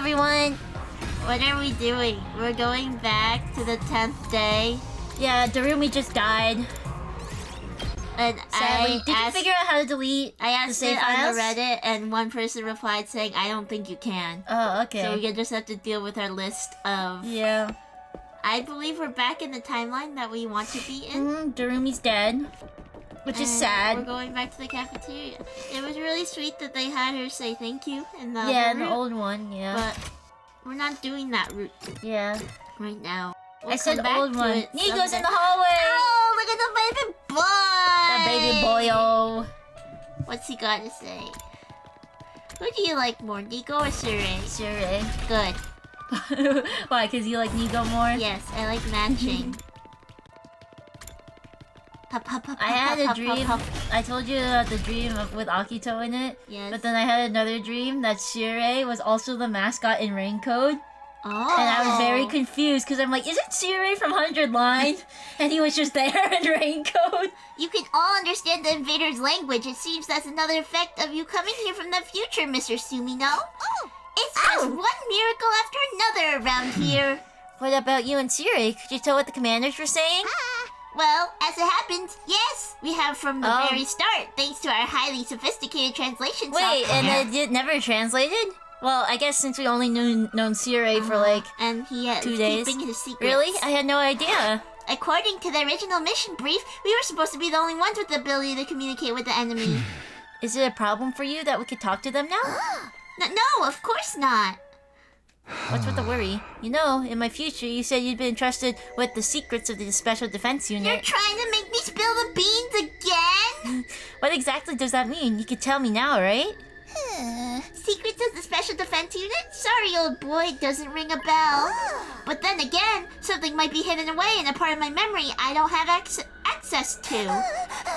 everyone! What are we doing? We're going back to the 10th day. Yeah, Darumi just died. And Sadly, did you figure out how to delete I asked the save it files? on the Reddit, and one person replied saying, I don't think you can. Oh, okay. So we just have to deal with our list of... Yeah. I believe we're back in the timeline that we want to be in. Darumi's dead. Which is sad. We're going back to the cafeteria. It was really sweet that they had her say thank you in the in route, the old one, yeah. But we're not doing that route right now. We'll I said come old back to one. it Nico's someday. in the hallway! Oh, look at the baby boy! The baby boyo. What's he got to say? Who do you like more, Nico or Surrey? Surrey. Good. Why, because you like Nico more? Yes, I like matching. I had a dream. I told you about the dream with Akito in it. Yes. But then I had another dream that Shirei was also the mascot in Raincode. Oh. And I was very confused because I'm like, is it Shirei from 100 Line? And he was just there in Raincode. You can all understand the invader's language. It seems that's another effect of you coming here from the future, Mr. Sumino. It's just one miracle after another around here. What about you and Shirei? Could you tell what the commanders were saying? Well, as it happens, yes, we have from the very start, thanks to our highly sophisticated translation software. Wait, and it never translated? Well, I guess since we only known Shirei for like and he 2 days. keeping his secrets. Really? I had no idea. According to the original mission brief, we were supposed to be the only ones with the ability to communicate with the enemy. Is it a problem for you that we could talk to them now? No, of course not. What's with the worry? You know, in my future, you said you'd been entrusted with the secrets of the Special Defense Unit. You're trying to make me spill the beans again? What exactly does that mean? You could tell me now, right? Secrets of the Special Defense Unit? Sorry, old boy, doesn't ring a bell. But then again, something might be hidden away in a part of my memory I don't have access to.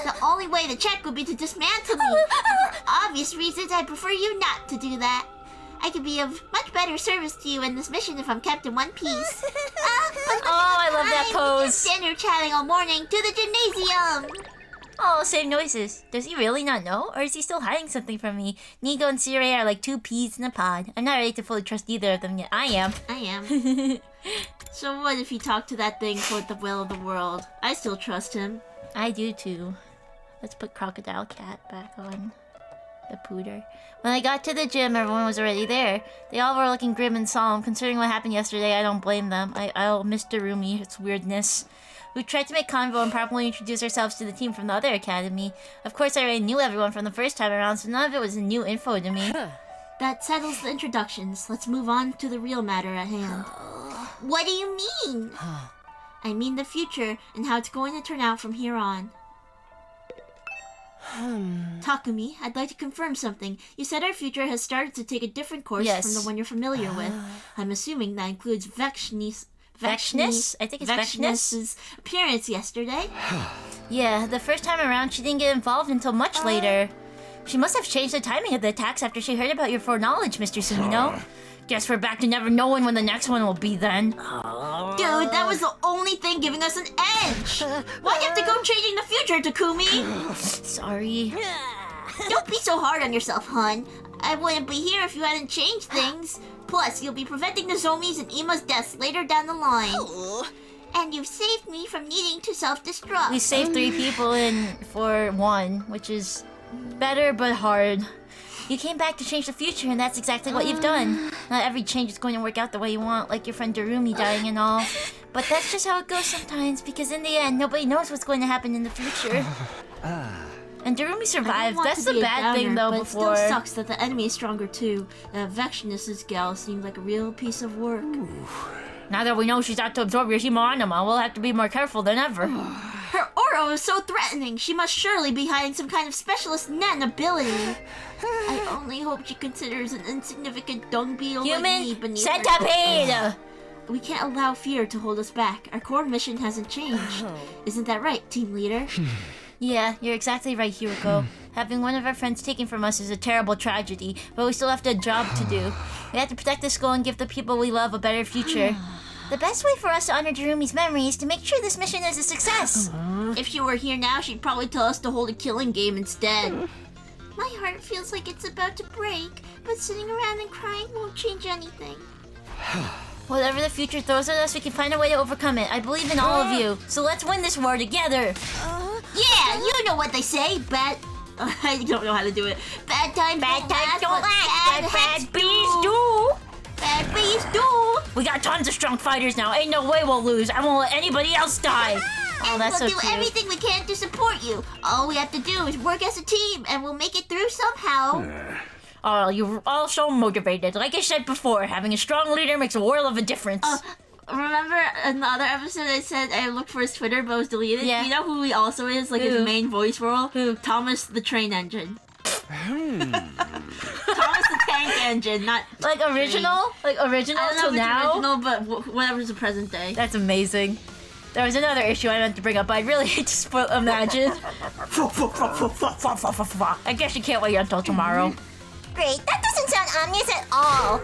The only way to check would be to dismantle me. For obvious reasons, I prefer you not to do that. I could be of much better service to you in this mission if I'm kept in one piece. I love that pose. Stand here chatting all morning to the gymnasium. Oh, same noises. Does he really not know? Or is he still hiding something from me? Nico and Shirei are like two peas in a pod. I'm not ready to fully trust either of them yet. I am. So what if he talked to that thing for the will of the world? I still trust him. I do too. Let's put Crocodile Cat back on the pooter. When I got to the gym, everyone was already there. They all were looking grim and solemn. Considering what happened yesterday, I don't blame them. I'll miss Darumi, its weirdness. We tried to make convo and properly introduce ourselves to the team from the other academy. Of course, I already knew everyone from the first time around, so none of it was new info to me. That settles the introductions. Let's move on to the real matter at hand. What do you mean? I mean the future and how it's going to turn out from here on. Takumi, I'd like to confirm something. You said our future has started to take a different course from the one you're familiar with. I'm assuming that includes Vexness? I think it's Vexness's appearance yesterday. Yeah, the first time around she didn't get involved until much later. She must have changed the timing of the attacks after she heard about your foreknowledge, Mr. Sumino. Guess we're back to never knowing when the next one will be then. Dude, that was the only thing giving us an edge. Why'd you have to go changing the future, Takumi? Sorry. Don't be so hard on yourself, hon. I wouldn't be here if you hadn't changed things. Plus, you'll be preventing the Zomi's and Ima's deaths later down the line. And you've saved me from needing to self-destruct. We saved 3 people for 1, which is better but hard. You came back to change the future, and that's exactly what you've done. Not every change is going to work out the way you want, like your friend Darumi dying and all. But that's just how it goes sometimes, because in the end, nobody knows what's going to happen in the future. And Darumi survived. That's the bad thing, though, but before. It still sucks that the enemy is stronger, too. Vexness's gal seemed like a real piece of work. Now that we know she's out to absorb your Himo Anima, we'll have to be more careful than ever. Her aura was so threatening. She must surely be hiding some kind of specialist Nen ability. I only hope she considers an insignificant dung beetle like me beneath her. Centipede! We can't allow fear to hold us back. Our core mission hasn't changed. Isn't that right, team leader? Yeah, you're exactly right, Hiroko. Having one of our friends taken from us is a terrible tragedy, but we still have a job to do. We have to protect the school and give the people we love a better future. The best way for us to honor Darumi's memory is to make sure this mission is a success. If she were here now, she'd probably tell us to hold a killing game instead. My heart feels like it's about to break, but sitting around and crying won't change anything. Whatever the future throws at us, we can find a way to overcome it. I believe in all of you. So let's win this war together. Yeah, you know what they say, I don't know how to do it. Bad times don't last, bad bees do. Bad bees do. We got tons of strong fighters now. Ain't no way we'll lose. I won't let anybody else die. Oh, And that's we'll so do cute. everything we can to support you. All we have to do is work as a team, and we'll make it through somehow. Oh, you're all so motivated. Like I said before, having a strong leader makes a world of a difference. Remember in the other episode I said I looked for his Twitter but it was deleted? Yeah. You know who he also is? Like Who? his main voice role? Who? Thomas the Train Engine. Thomas the Tank Engine, not... Like original? Like original I don't know till if it's now? original, but whatever's the present day. That's amazing. There was another issue I meant to bring up, but I'd really hate to spoil. Imagine. I guess you can't wait until tomorrow. Great, that doesn't sound ominous at all.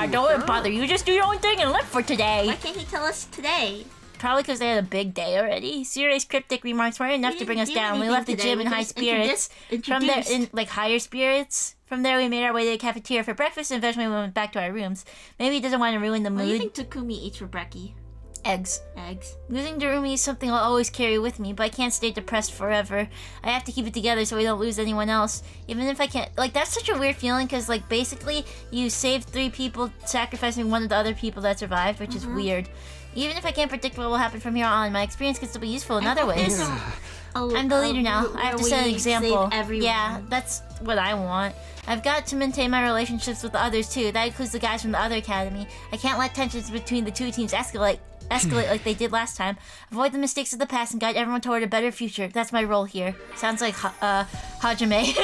Don't bother you. Just do your own thing and live for today. Why can't he tell us today? Probably because they had a big day already. Siri's cryptic remarks weren't enough to bring us didn't do down. We anything left the today. gym We in high just spirits. From there, introduced. in like higher spirits. From there, we made our way to the cafeteria for breakfast and eventually we went back to our rooms. Maybe he doesn't want to ruin the What do you mood. think Takumi eats for brekkie? Eggs. Eggs. Losing Darumi is something I'll always carry with me, but I can't stay depressed forever. I have to keep it together so we don't lose anyone else. Even if I can't... Like, that's such a weird feeling, because, like, basically, you saved 3 people, sacrificing one of the other people that survived, which is weird. Even if I can't predict what will happen from here on, my experience can still be useful in other ways. I'm the leader now. I have to set an example. Yeah, that's what I want. I've got to maintain my relationships with the others, too. That includes the guys from the other academy. I can't let tensions between the 2 teams escalate like they did last time. Avoid the mistakes of the past and guide everyone toward a better future. That's my role here. Sounds like Hajime.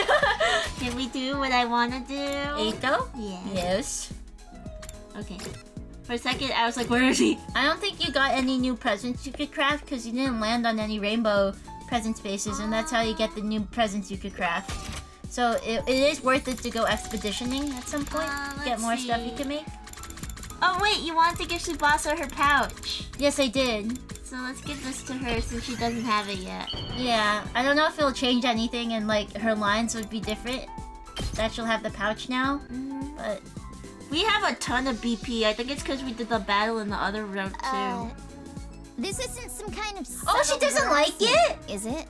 Can we do what I want to do? Eito? Yeah. Yes. Okay. For a second, I was like, where is he? I don't think you got any new presents you could craft because you didn't land on any rainbow present spaces, and that's how you get the new presents you could craft. So it is worth it to go expeditioning at some point. Get let's more stuff see. you can make. Oh wait, you wanted to give Tsubasa her pouch. Yes, I did. So let's give this to her since she doesn't have it yet. Yeah, I don't know if it'll change anything and like her lines would be different. That she'll have the pouch now, but We have a ton of BP. I think it's because we did the battle in the other road too. This isn't some kind of oh, she doesn't like it. is it?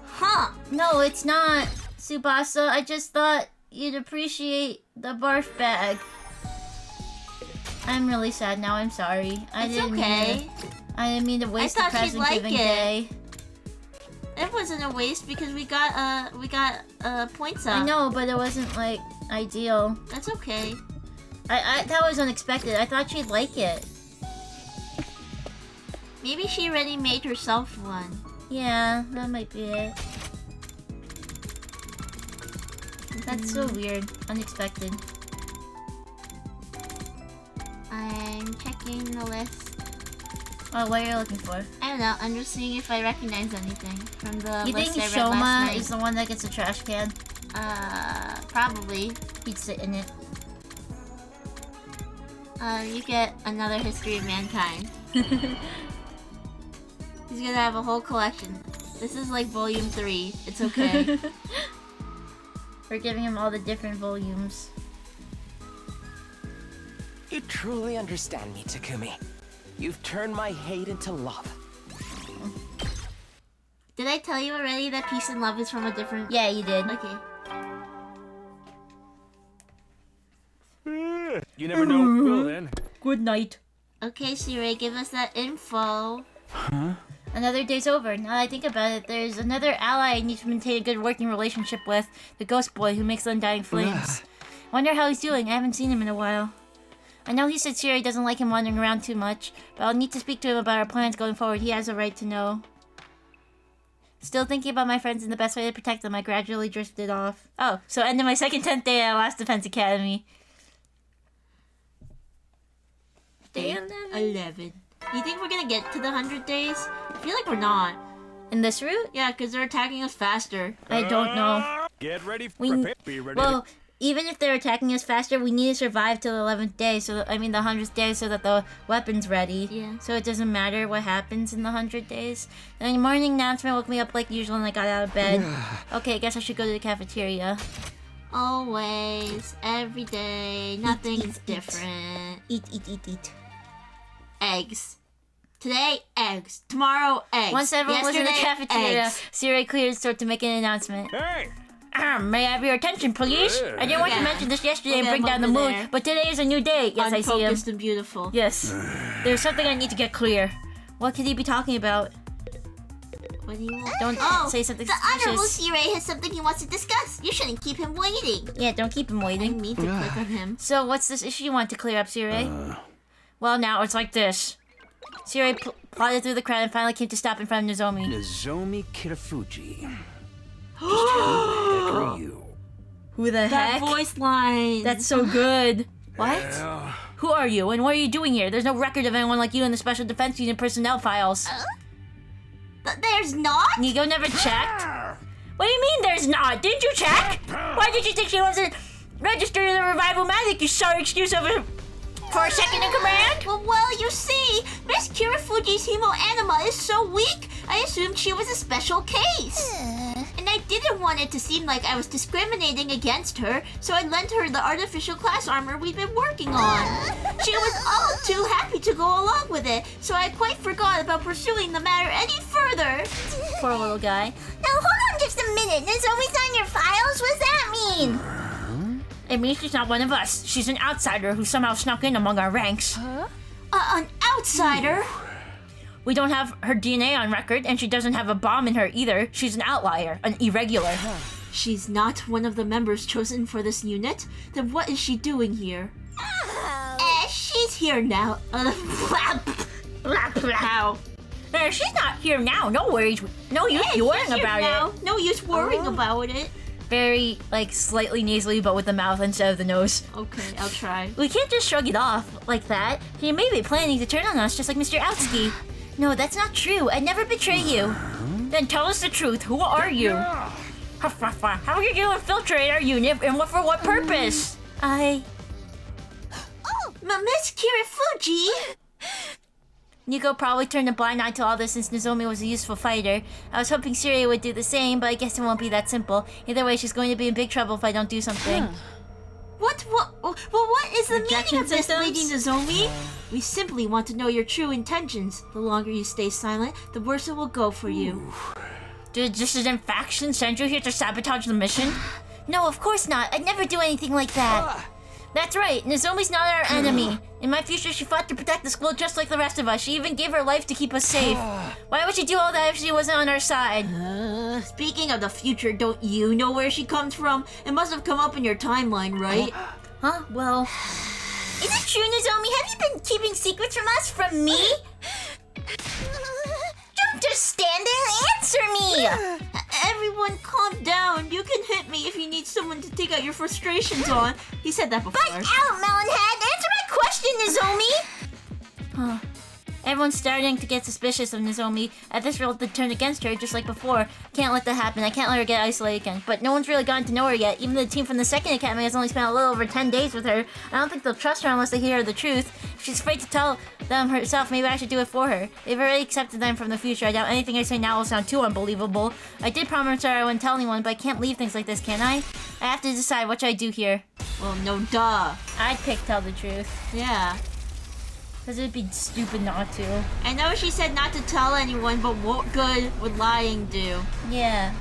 Huh. No, it's not, Tsubasa. I just thought you'd appreciate the barf bag. I'm really sad now. I'm sorry. I It's didn't okay. mean to, I didn't mean to waste the thought she'd present like giving it. day. It wasn't a waste because we got points up. I know, but it wasn't like ideal. That's okay. I that was unexpected. I thought she'd like it. Maybe she already made herself one. Yeah, that might be it. That's so weird. Unexpected. I'm checking the list. Oh, what are you looking for? I don't know. I'm just seeing if I recognize anything from the You think list I read last Shoma night. is the one that gets a trash can? Probably. He'd sit in it. You get another History of Mankind. He's gonna have a whole collection. This is like volume 3. It's okay. We're giving him all the different volumes. You truly understand me, Takumi. You've turned my hate into love. Did I tell you already that peace and love is from a different... Yeah, you did. Okay. You never know. Well then. Good night. Okay, Siri, give us that info. Another day's over. Now that I think about it, there's another ally I need to maintain a good working relationship with. The ghost boy who makes undying flames. Wonder how he's doing. I haven't seen him in a while. I know he said Siri doesn't like him wandering around too much, but I'll need to speak to him about our plans going forward. He has a right to know. Still thinking about my friends and the best way to protect them, I gradually drifted off. Oh, so end of my second 10th day at Last Defense Academy. Day 11. You think we're gonna get to the 100 days? I feel like we're not. In this route? Yeah, because they're attacking us faster. I don't know. Get ready. We- Be ready. Well, even if they're attacking us faster, we need to survive till the 11th day. The 100th day, so that the weapon's ready. Yeah. So it doesn't matter what happens in the 100 days. Then the morning announcement woke me up like usual, and I got out of bed. Okay, I guess I should go to the cafeteria. Always, every day, nothing's different. Eat. Eggs. Today, eggs. Tomorrow, eggs. Once everyone was in the Yesterday, cafeteria, eggs. Siri cleared his throat to make an announcement. Hey! May I have your attention, please? I didn't want to Yeah. mention this yesterday We'll and bring get down the him over mood, there. but today is a new day. Yes, I see him. Unfocused and beautiful. Yes. There's something I need to get clear. What could he be talking about? What do you want? Don't say something the Honorable suspicious. Sirei has something he wants to discuss. You shouldn't keep him waiting. Yeah, don't keep him I waiting. mean to click on him. So, what's this issue you want to clear up, Siri? Well, now it's like this. Siri plodded through the crowd and finally came to stop in front of Nozomi. Nozomi Kitafuji. Just who the heck are you? Who the That heck? voice line. That's so good. What? Who are you, and what are you doing here? There's no record of anyone like you in the Special Defense Unit personnel files. There's not? Nigo never checked? What do you mean there's not? Didn't you check? Why did you think she wasn't registered in the Revival Magic, you sorry excuse for a second in command? Well, you see, Miss Kirafuji's hemo anima is so weak, I assumed she was a special case. And I didn't want it to seem like I was discriminating against her, so I lent her the artificial class armor we've been working on. She was all too happy to go along with it, so I quite forgot about pursuing the matter any further. Poor little guy. Now hold on just a minute. Nozomi's on your files? What does that mean? It means she's not one of us. She's an outsider who somehow snuck in among our ranks. An outsider? We don't have her DNA on record, and she doesn't have a bomb in her either. She's an outlier, an irregular. She's not one of the members chosen for this unit? Then what is she doing here? She's here now. How? She's not here now. No worries. No use worrying about it. No use worrying about it. Very, slightly nasally, but with the mouth instead of the nose. Okay, I'll try. We can't just shrug it off like that. He may be planning to turn on us just like Mr. Outsky. No, that's not true. I'd never betray you. Then tell us the truth. Who are you? How are you going to infiltrate our unit, and for what purpose? Miss Kirafuji! Nico probably turned a blind eye to all this since Nozomi was a useful fighter. I was hoping Syria would do the same, but I guess it won't be that simple. Either way, she's going to be in big trouble if I don't do something. What is the Rejection meaning of this, systems? Lady Nozomi? We simply want to know your true intentions. The longer you stay silent, the worse it will go for you. Did a dissident faction send you here to sabotage the mission? No, of course not. I'd never do anything like that. That's right. Nozomi's not our enemy. In my future, she fought to protect the school just like the rest of us. She even gave her life to keep us safe. Why would she do all that if she wasn't on our side? Speaking of the future, don't you know where she comes from? It must have come up in your timeline, right? Huh? Well... Is it true, Nozomi? Have you been keeping secrets from us? From me? Don't just stand there. Answer me! Everyone calm down. You can hit me if you need someone to take out your frustrations on. He said that before. Fight out, Melonhead! Answer my question, Nozomi! Everyone's starting to get suspicious of Nozomi. At this role, they turn against her just like before. Can't let that happen. I can't let her get isolated again. But no one's really gotten to know her yet. Even the team from the second academy has only spent a little over 10 days with her. I don't think they'll trust her unless they hear the truth. If she's afraid to tell them herself, maybe I should do it for her. They've already accepted them from the future. I doubt anything I say now will sound too unbelievable. I did promise her I wouldn't tell anyone, but I can't leave things like this, can I? I have to decide what should I do here. Well, no duh. I'd pick tell the truth. Yeah. Because it'd be stupid not to. I know she said not to tell anyone, but what good would lying do? Yeah.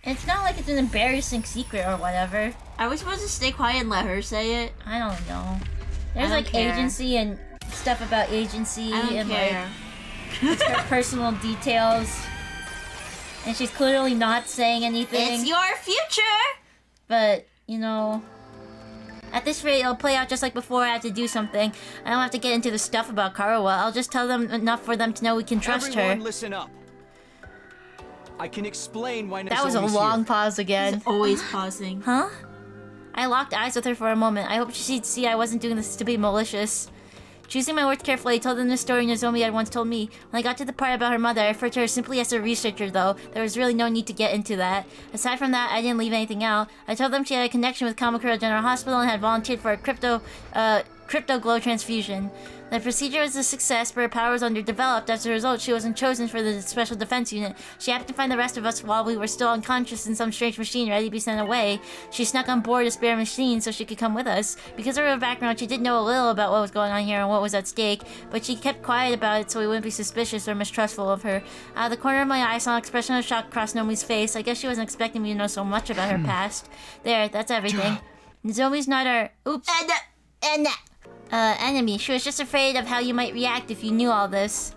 It's not like it's an embarrassing secret or whatever. Are we supposed to stay quiet and let her say it? I don't know. There's I don't care. agency and stuff about agency I don't and care. it's her personal details. And she's clearly not saying anything. It's your future! But, at this rate, it'll play out just like before I have to do something. I don't have to get into the stuff about Karawa. I'll just tell them enough for them to know we can trust Everyone her. listen up. I can explain why That was a Nozomi's long here. pause again. Always pausing. Huh? I locked eyes with her for a moment. I hope she'd see I wasn't doing this to be malicious. Choosing my words carefully, I told them the story Nozomi had once told me. When I got to the part about her mother, I referred to her simply as a researcher, though. There was really no need to get into that. Aside from that, I didn't leave anything out. I told them she had a connection with Kamakura General Hospital and had volunteered for a crypto glow transfusion. The procedure was a success, but her power was underdeveloped. As a result, she wasn't chosen for the Special Defense Unit. She happened to find the rest of us while we were still unconscious in some strange machine ready to be sent away. She snuck on board a spare machine so she could come with us. Because of her background, she did know a little about what was going on here and what was at stake, but she kept quiet about it so we wouldn't be suspicious or mistrustful of her. Out of the corner of my eye, I saw an expression of shock cross Nomi's face. I guess she wasn't expecting me to know so much about her past. There, that's everything. Nozomi's not our... Oops. Enemy. She was just afraid of how you might react if you knew all this.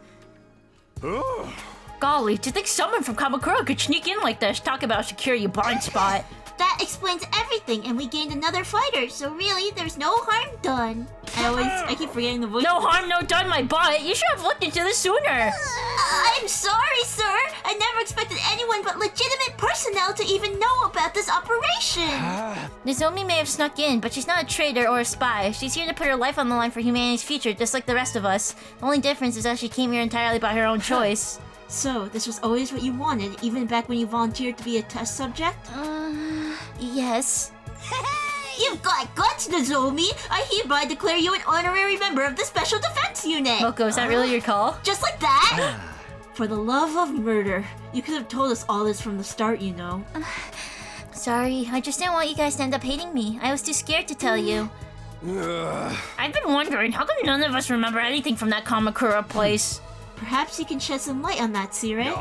Golly, to think someone from Kamakura could sneak in like this. Talk about secure your blind spot. That explains everything, and we gained another fighter, so really, there's no harm done. I keep forgetting the voice. No harm, no done, my butt. You should have looked into this sooner. I'm sorry, sir. I never expected anyone but legitimate personnel to even know about this operation. Nozomi may have snuck in, but she's not a traitor or a spy. She's here to put her life on the line for humanity's future, just like the rest of us. The only difference is that she came here entirely by her own choice. So, this was always what you wanted, even back when you volunteered to be a test subject? Yes. You've got guts, Nozomi! I hereby declare you an honorary member of the Special Defense Unit! Moko, is that really your call? Just like that? For the love of murder. You could have told us all this from the start, you know. Sorry, I just didn't want you guys to end up hating me. I was too scared to tell you. I've been wondering, how come none of us remember anything from that Kamakura place? Perhaps you can shed some light on that, Sire.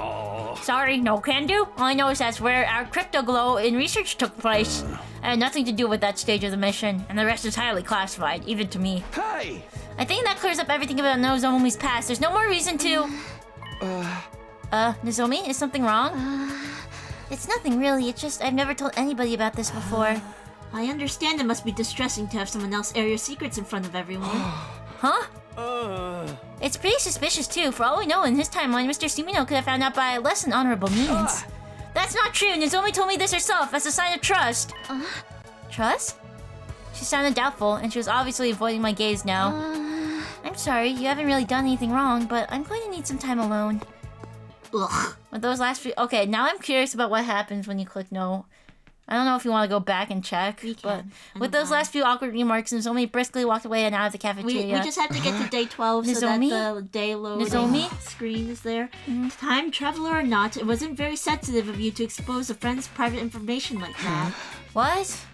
Sorry, no can do. All I know is that's where our crypto glow in research took place. I had nothing to do with that stage of the mission, and the rest is highly classified, even to me. Hey! I think that clears up everything about Nozomi's past. There's no more reason to... Nozomi, is something wrong? It's nothing really, it's just I've never told anybody about this before. I understand it must be distressing to have someone else air your secrets in front of everyone. Huh? It's pretty suspicious too. For all we know, in his timeline, Mr. Sumino could have found out by less than honorable means. That's not true. Nozomi told me this herself as a sign of trust. Trust? She sounded doubtful, and she was obviously avoiding my gaze now. I'm sorry, you haven't really done anything wrong, but I'm going to need some time alone. Ugh. With those last few... Okay, now I'm curious about what happens when you click no. I don't know if you want to go back and check, but with those last few awkward remarks, Nozomi briskly walked away and out of the cafeteria. We just have to get to day 12 so that the day loading screen is there. Time traveler or not, it wasn't very sensitive of you to expose a friend's private information like that. What?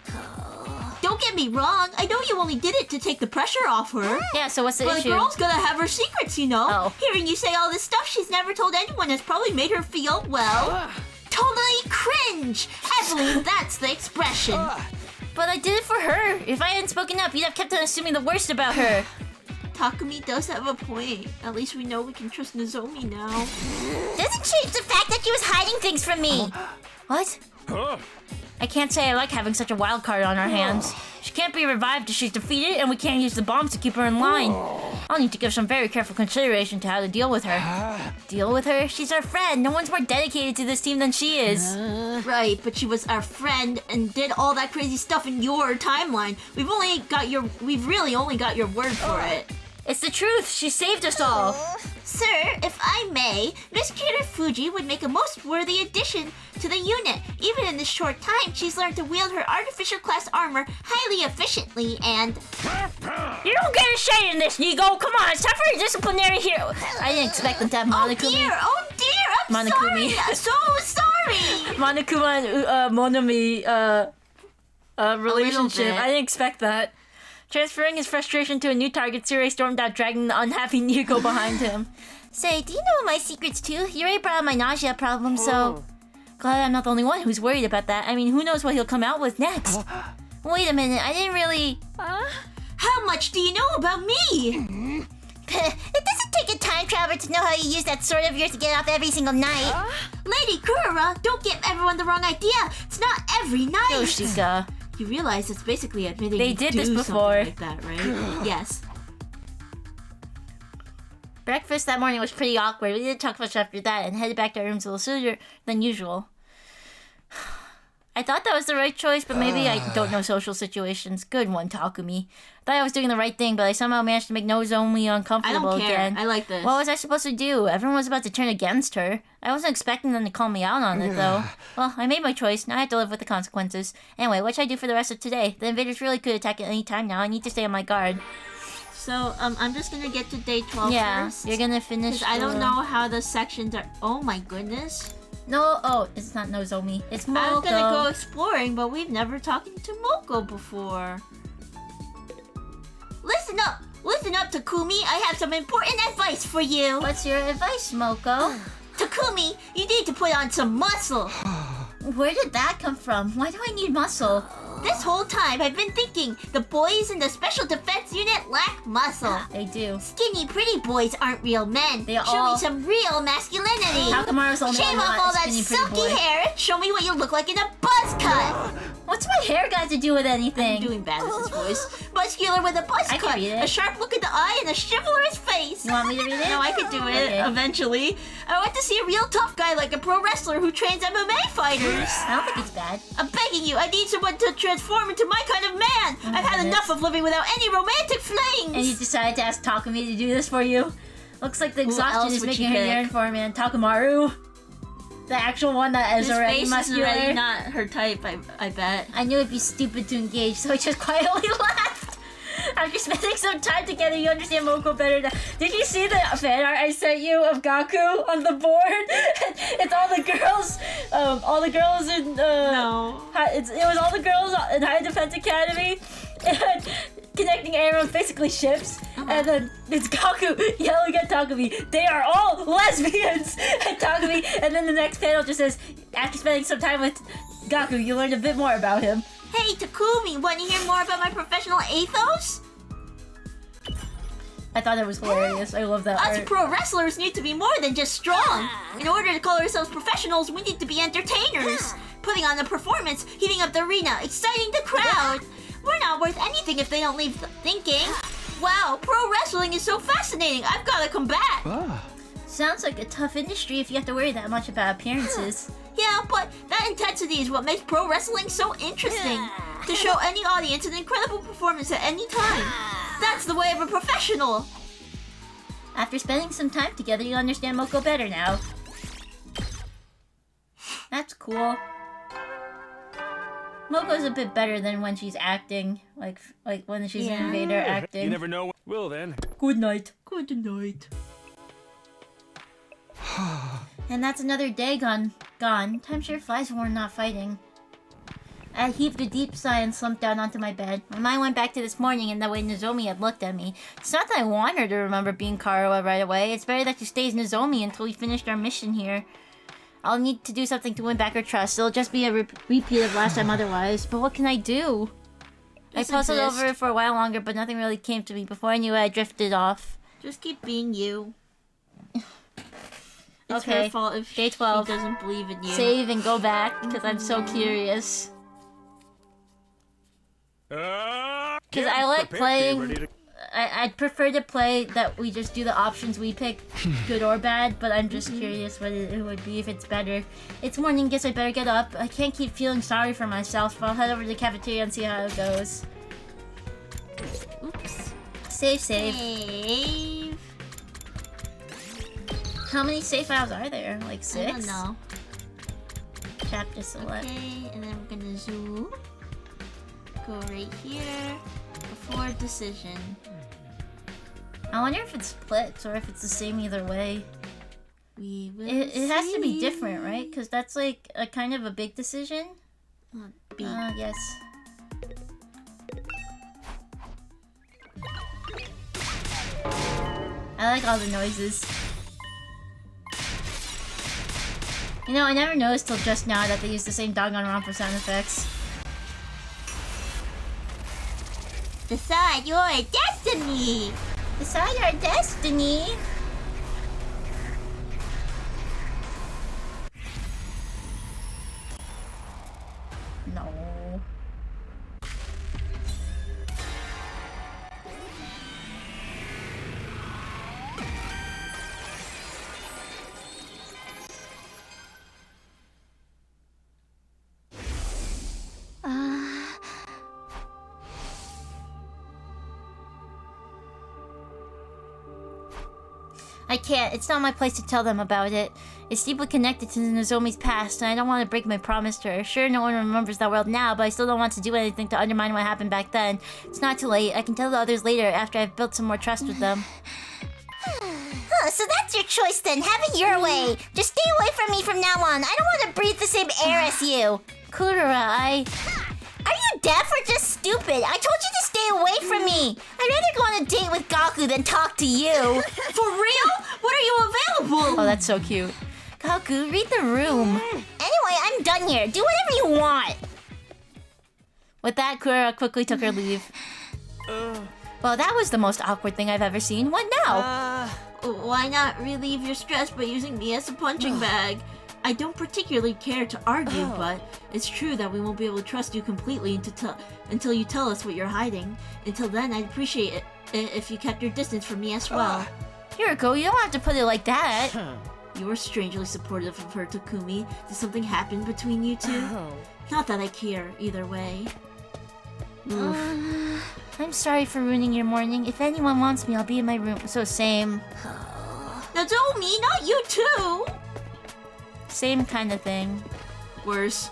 Don't get me wrong, I know you only did it to take the pressure off her. Yeah, so what's the issue? But a girl's gonna have her secrets, you know. Oh. Hearing you say all this stuff she's never told anyone has probably made her feel, well... totally cringe! I believe that's the expression. But I did it for her. If I hadn't spoken up, you'd have kept on assuming the worst about her. Takumi does have a point. At least we know we can trust Nozomi now. Doesn't change the fact that she was hiding things from me. What? I can't say I like having such a wild card on our hands. She can't be revived if she's defeated, and we can't use the bombs to keep her in line. I'll need to give some very careful consideration to how to deal with her. Deal with her? She's our friend. No one's more dedicated to this team than she is. Right, but she was our friend and did all that crazy stuff in your timeline. We've really only got your word for it. It's the truth. She saved us all. Sir, if I may, Miss Kirafuji would make a most worthy addition to the unit. Even in this short time, she's learned to wield her artificial class armor highly efficiently and... You don't get a shade in this, Nigo. Come on, it's time for a disciplinary hero. I didn't expect them to have Monokumi. Oh dear, I'm Monokumi. sorry. I'm so sorry. Monokuma and Monomi relationship. bit. I didn't expect that. Transferring his frustration to a new target, Sirei stormed out, dragging the unhappy Nigo behind him. Say, do you know my secrets too? You already brought up my nausea problem, so... Glad I'm not the only one who's worried about that. I mean, who knows what he'll come out with next? Wait a minute, I didn't really... How much do you know about me? It doesn't take a time traveler to know how you use that sword of yours to get off every single night. Lady Kurara, don't give everyone the wrong idea. It's not every night. Yoshika. You realize it's basically admitting They you did do this something before. like that, right? Yes. Breakfast that morning was pretty awkward. We didn't talk much after that and headed back to our rooms a little sooner than usual. I thought that was the right choice, but maybe I don't know social situations. Good one, Takumi. Thought I was doing the right thing, but I somehow managed to make Nozomi uncomfortable I don't care. again. I like this. What was I supposed to do? Everyone was about to turn against her. I wasn't expecting them to call me out on it, though. Well, I made my choice. Now I have to live with the consequences. Anyway, what should I do for the rest of today? The invaders really could attack at any time now. I need to stay on my guard. So, I'm just gonna get to day 12 Yeah, first. you're gonna finish. I don't know how the sections are. Oh my goodness. No, oh, it's not Nozomi. It's Moko. I was gonna go exploring, but we've never talked to Moko before. Listen up! Listen up, Takumi! I have some important advice for you! What's your advice, Moko? Takumi, you need to put on some muscle! Where did that come from? Why do I need muscle? This whole time, I've been thinking the boys in the Special Defense Unit lack muscle. They do. Skinny, pretty boys aren't real men. They Show all- me some real masculinity. Takamaru's only Shave one off all that skinny, pretty silky boy. hair and show me what you look like in a buzz cut. What's my hair got to do with anything? I'm doing bad with this voice. Muscular with a buzz I can cut, read it. a sharp look in the eye, and a chivalrous face. You want me to read it? No, I could do it Okay. eventually. I want to see a real tough guy like a pro wrestler who trains MMA fighters. I don't think it's bad. I'm begging you, I need someone to transform into my kind of man. I've had goodness. enough of living without any romantic flings. And you decided to ask Takumi to do this for you? Looks like the exhaustion else is would making you her pick? yearn for a man. Takamaru. The actual one that is His already face is muscular. already not her type, I bet. I knew it'd be stupid to engage, so I just quietly laughed. After spending some time together, you understand Moko better now. Did you see the fan art I sent you of Gaku on the board? It's all the girls, in No. it was all the girls in High Defense Academy, and connecting arrows, basically ships, and then it's Gaku yelling at Takumi, "They are all lesbians!" at Takumi, and then the next panel just says, after spending some time with Gaku, you learned a bit more about him. Hey, Takumi, want to hear more about my professional ethos? I thought it was hilarious. I love that Us art. pro wrestlers need to be more than just strong. In order to call ourselves professionals, we need to be entertainers. Putting on a performance, heating up the arena, exciting the crowd. We're not worth anything if they don't leave thinking. Wow, pro wrestling is so fascinating. I've got to come back. Sounds like a tough industry if you have to worry that much about appearances. Yeah, but that intensity is what makes pro wrestling so interesting. To show any audience an incredible performance at any time. That's the way of a professional. After spending some time together, you understand Moko better now. That's cool. Moko's a bit better than when she's acting, like when she's an invader acting. You never know. Well then. Good night. Good night. And that's another day gone. Time sure flies when we're not fighting. I heaved a deep sigh and slumped down onto my bed. My mind went back to this morning and the way Nozomi had looked at me. It's not that I want her to remember being Karawa right away. It's better that she stays Nozomi until we finished our mission here. I'll need to do something to win back her trust. It'll just be a repeat of last time otherwise. But what can I do? Just I puzzled exist. over it for a while longer, but nothing really came to me. Before I knew it, I drifted off. Just keep being you. It's Okay, her fault if day she 12. doesn't believe in you. Save and go back, because I'm so curious. Because I like playing... I'd prefer to play that we just do the options we pick, good or bad, but I'm just curious what it would be if it's better. It's morning, guess I better get up. I can't keep feeling sorry for myself, but I'll head over to the cafeteria and see how it goes. Oops. Save. Save. How many save files are there? Like 6? I don't know. Chapter select. Okay, and then we're gonna zoom. Go right here. Before decision. I wonder if it splits or if it's the same either way. We will It has to be see. different, right? Because that's like a kind of a big decision. B. Yes. I like all the noises. You know, I never noticed till just now that they use the same doggone ROM for sound effects. Decide your destiny! Decide our destiny! No. I can't. It's not my place to tell them about it. It's deeply connected to Nozomi's past, and I don't want to break my promise to her. Sure, no one remembers that world now, but I still don't want to do anything to undermine what happened back then. It's not too late. I can tell the others later after I've built some more trust with them. So that's your choice then. Have it your way. Just stay away from me from now on. I don't want to breathe the same air as you. Kurara, Are you deaf or just stupid? I told you to stay away from me. I'd rather go on a date with Gaku than talk to you. For real? When are you available? Oh, that's so cute. Gaku, read the room. Anyway, I'm done here. Do whatever you want. With that, Kurara quickly took her leave. Well, that was the most awkward thing I've ever seen. What now? Why not relieve your stress by using me as a punching bag? I don't particularly care to argue, but it's true that we won't be able to trust you completely until you tell us what you're hiding. Until then, I'd appreciate it if you kept your distance from me as well. Hiroko, you don't have to put it like that. You were strangely supportive of her, Takumi. Did something happen between you two? Not that I care, either way. I'm sorry for ruining your morning. If anyone wants me, I'll be in my room. So same. Nozomi, not you too! Same kind of thing. Worse.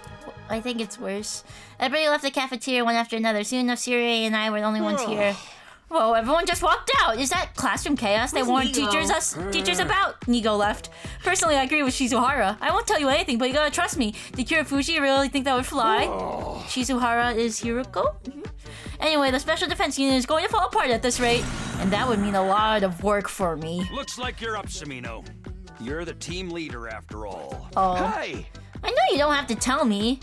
I think it's worse. Everybody left the cafeteria one after another. Soon enough, Siri and I were the only ones here. Whoa, everyone just walked out. Is that classroom chaos they warned teachers about? Nigo left. Personally, I agree with Shizuhara. I won't tell you anything, but you gotta trust me. Did Kirafushi really think that would fly? Shizuhara is Hiroko? Anyway, the Special Defense Unit is going to fall apart at this rate. And that would mean a lot of work for me. Looks like you're up, Samino. You're the team leader after all. Oh. Hey! I know you don't have to tell me.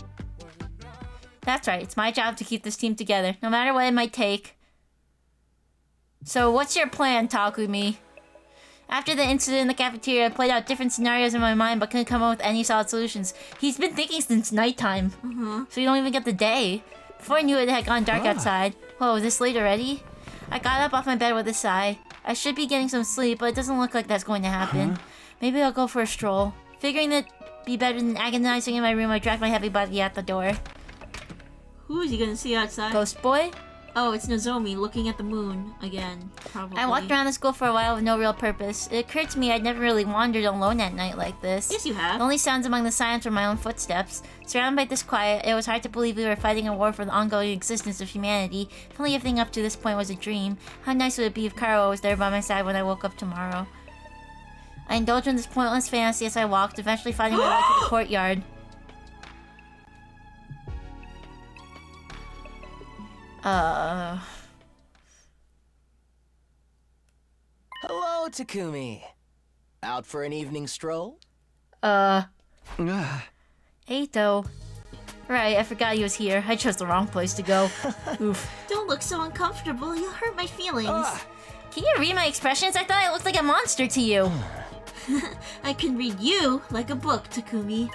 That's right, it's my job to keep this team together, no matter what it might take. So what's your plan, Takumi? After the incident in the cafeteria, I played out different scenarios in my mind but couldn't come up with any solid solutions. He's been thinking since nighttime. So you don't even get the day. Before I knew it, it had gone dark outside. Whoa, is this late already? I got up off my bed with a sigh. I should be getting some sleep, but it doesn't look like that's going to happen. Maybe I'll go for a stroll. Figuring that'd be better than agonizing in my room, I dragged my heavy body out the door. Who is he gonna see outside? Ghost boy? Oh, it's Nozomi looking at the moon again, probably. I walked around the school for a while with no real purpose. It occurred to me I'd never really wandered alone at night like this. Yes, you have. The only sounds among the silence were my own footsteps. Surrounded by this quiet, it was hard to believe we were fighting a war for the ongoing existence of humanity. If only everything up to this point was a dream. How nice would it be if Karo was there by my side when I woke up tomorrow? I indulged in this pointless fantasy as I walked, eventually finding my way to the courtyard. Hello, Takumi. Out for an evening stroll? Eito. Right, I forgot he was here. I chose the wrong place to go. Oof. Don't look so uncomfortable. You'll hurt my feelings. Can you read my expressions? I thought I looked like a monster to you. I can read you like a book, Takumi.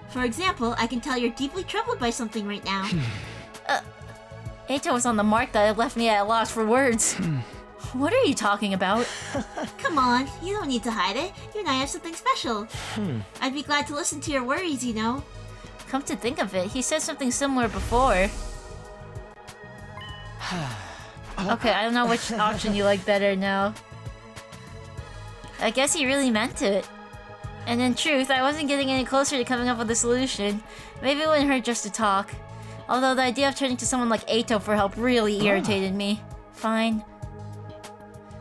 For example, I can tell you're deeply troubled by something right now. Eito was on the mark that left me at a loss for words. What are you talking about? Come on, you don't need to hide it. You and I have something special. I'd be glad to listen to your worries, you know. Come to think of it, he said something similar before. Okay, I don't know which option you like better now. I guess he really meant it. And in truth, I wasn't getting any closer to coming up with a solution. Maybe it wouldn't hurt just to talk. Although the idea of turning to someone like Eito for help really irritated me. Fine.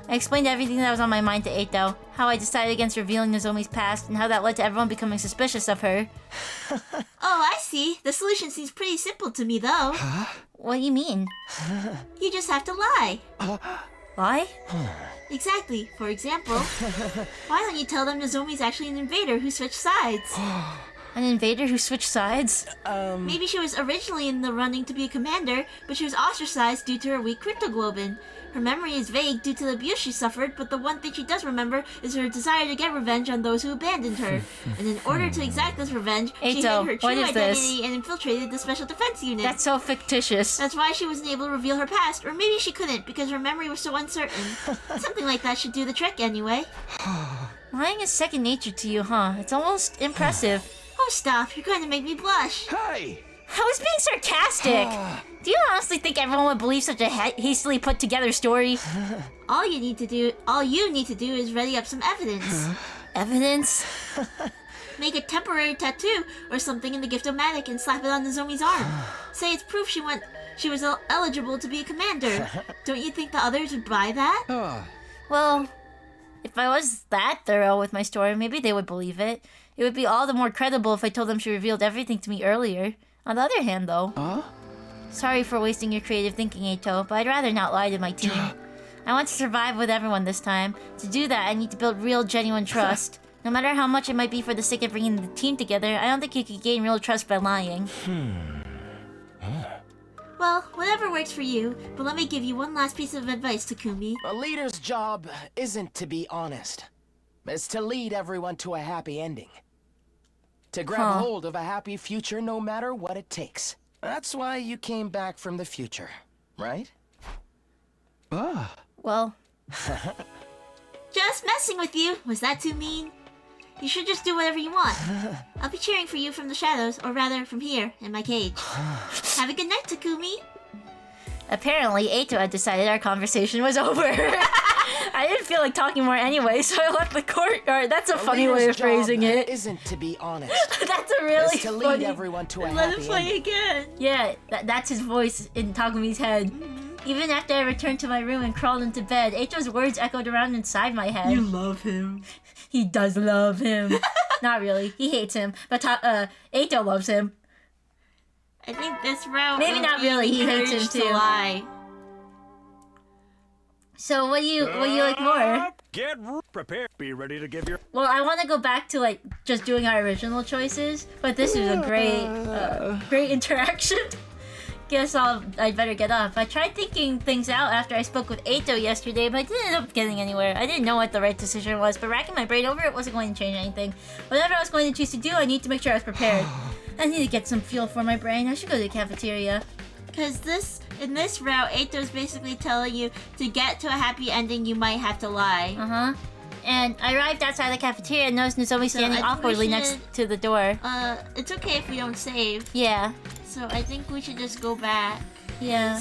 I explained everything that was on my mind to Eito. How I decided against revealing Nozomi's past, and how that led to everyone becoming suspicious of her. Oh, I see. The solution seems pretty simple to me, though. What do you mean? You just have to lie. Lie? Exactly. For example, why don't you tell them Nozomi's actually an invader who switched sides? An invader who switched sides? Maybe she was originally in the running to be a commander, but she was ostracized due to her weak cryptoglobin. Her memory is vague due to the abuse she suffered, but the one thing she does remember is her desire to get revenge on those who abandoned her. And in order to exact this revenge, she hid her true identity and infiltrated the Special Defense Unit. That's so fictitious. That's why she wasn't able to reveal her past, or maybe she couldn't because her memory was so uncertain. Something like that should do the trick anyway. Lying is second nature to you, huh? It's almost impressive. Oh, stop. You're going to make me blush. Hey! I was being sarcastic. Do you honestly think everyone would believe such a hastily put together story? All you need to do is ready up some evidence. Evidence? Make a temporary tattoo or something in the gift-o-matic and slap it on Nozomi's arm. Say it's proof she was eligible to be a commander. Don't you think the others would buy that? Well, if I was that thorough with my story, maybe they would believe it. It would be all the more credible if I told them she revealed everything to me earlier. On the other hand, though... Sorry for wasting your creative thinking, Eito, but I'd rather not lie to my team. I want to survive with everyone this time. To do that, I need to build real, genuine trust. No matter how much it might be for the sake of bringing the team together, I don't think you could gain real trust by lying. Well, whatever works for you, but let me give you one last piece of advice, Takumi. A leader's job isn't to be honest. It's to lead everyone to a happy ending. To grab hold of a happy future no matter what it takes. That's why you came back from the future, right? Well... Just messing with you. Was that too mean? You should just do whatever you want. I'll be cheering for you from the shadows, or rather, from here, in my cage. Have a good night, Takumi. Apparently, Eito had decided our conversation was over. I didn't feel like talking more anyway, so I left the courtyard. That's a funny way of phrasing it. Isn't to be honest. That's a really it's to lead funny... everyone to a Let happy it play ending. again. Yeah, that's his voice in Takumi's head. Even after I returned to my room and crawled into bed, Eito's words echoed around inside my head. You love him. He does love him. Not really. He hates him. But Eito loves him. I think this route. Maybe not really. He hates him too. To lie. So what do you like more? Get prepared. Be ready to give your... Well, I want to go back to like just doing our original choices, but this is a great interaction. Guess I'd better get off. I tried thinking things out after I spoke with Eito yesterday, but I didn't end up getting anywhere. I didn't know what the right decision was, but racking my brain over it wasn't going to change anything. Whatever I was going to choose to do, I need to make sure I was prepared. I need to get some fuel for my brain. I should go to the cafeteria. Because in this route, Eito's basically telling you to get to a happy ending, you might have to lie. And I arrived outside the cafeteria and noticed Nozomi standing awkwardly next to the door. It's okay if we don't save. Yeah. So I think we should just go back. Yeah.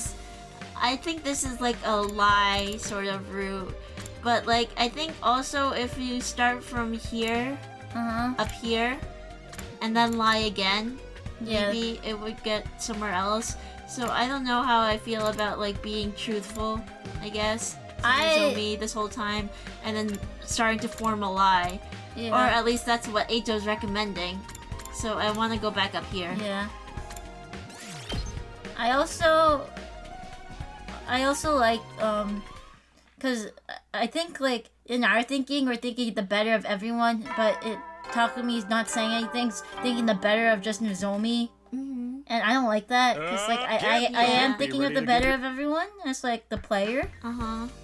I think this is like a lie sort of route. But like, I think also if you start from here, up here, and then lie again, maybe it would get somewhere else. So I don't know how I feel about like being truthful, I guess. Me this whole time, and then starting to form a lie. Yeah. Or at least that's what Eito's recommending. So I want to go back up here. Yeah. I also like, cause I think like in our thinking, we're thinking the better of everyone, but Takumi's not saying anything, thinking the better of just Nozomi. And I don't like that, because like I am thinking of the better of everyone as like the player.